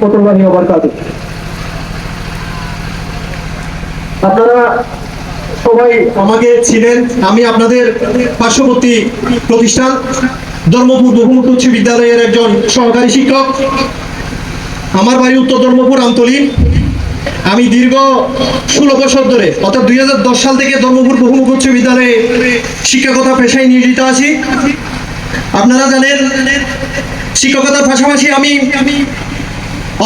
রাহমাতুল্লাহি ওয়া বারাকাতুহু। আপনারা সবাই আমাকে ছিলেন, আমি আপনাদের পার্শ্ববর্তী প্রতিষ্ঠান ধর্মপুর বহুমুখী উচ্চ বিদ্যালয়ের একজন সহকারী শিক্ষক। আমার বাড়ি উত্তর ধর্মপুর আমতলী। আমি দীর্ঘ 16 বছর ধরে অর্থাৎ 2010 সাল থেকে ধর্মপুর বহুমুখী উচ্চ বিদ্যালয়ে শিক্ষকতা পেশায় নিয়োজিত আছি। আপনারা জানেন শিক্ষকতার পাশাপাশি আমি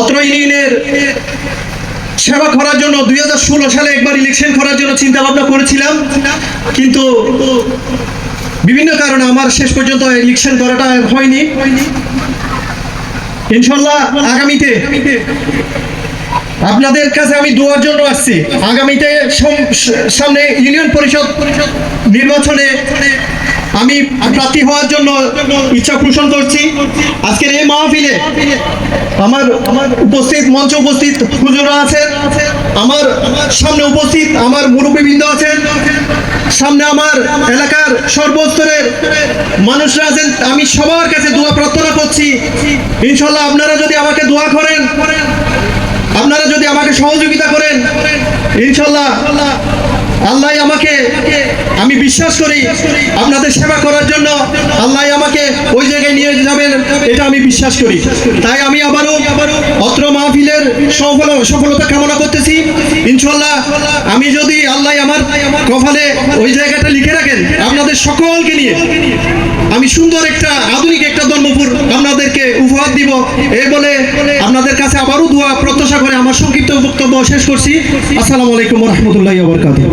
অত্র ইউনিয়নের সেবা করার জন্য 2016 সালে একবার ইলেকশন করার জন্য চিন্তা ভাবনা করেছিলাম, কিন্তু বিভিন্ন কারণে আমার শেষ পর্যন্ত ইলেকশন করাটা হয়নি। ইনশাআল্লাহ আগামীতে আপনাদের কাছে আমি দোয়ার জন্য আসছি। আগামীতে সামনে ইউনিয়ন পরিষদ নির্বাচনে আমি প্রার্থী হওয়ার জন্য ইচ্ছা পোষণ করছি। আজকের এই মাহফিলে আমার উপস্থিত মঞ্চে উপস্থিত হুজুররা আছেন, আমার সামনে উপস্থিত আমার মুরব্বিবৃন্দ আছেন, সামনে আমার এলাকার সর্বস্তরের মানুষরা আছেন। আমি সবার কাছে দোয়া প্রার্থনা করছি, ইনশাআল্লাহ আপনারা যদি আমাকে দোয়া করেন, আপনারা যদি আমাকে সহযোগিতা করেন, ইনশাআল্লাহ আল্লাহ আমাকে, আমি বিশ্বাস করি আপনাদের সেবা করার জন্য আল্লাহ আমাকে ওই জায়গায় নিয়ে যাবেন, এটা আমি বিশ্বাস করি। তাই আমি আবারও অত্র মাহফিলের সফলতা কামনা করতেছি। ইনশাআল্লাহ আমি যদি আল্লাহ আমার কপালে ওই জায়গাটা লিখে রাখেন, আপনাদের সকলকে নিয়ে আমি সুন্দর একটা আধুনিক একটা ধর্মপুর আপনাদেরকে উপহার দিব। এই বলে আপনাদের কাছে আবারও দোয়া প্রত্যাশা করে আমার সংক্ষিপ্ত বক্তব্য শেষ করছি। আসসালামু আলাইকুম ওয়া রাহমাতুল্লাহি ওয়া বারাকাতুহু।